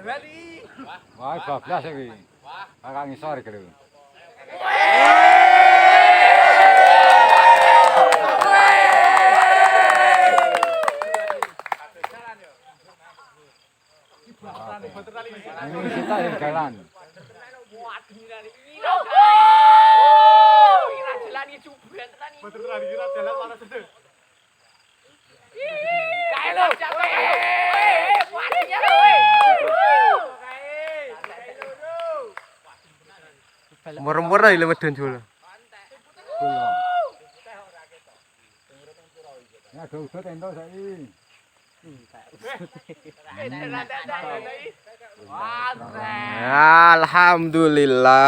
Wah, bablas iki. Kakak ngisor iki lho. Ini kita yang jalan. Murah-murah ile medun jul. Ya udut ento saiki. Alhamdulillah.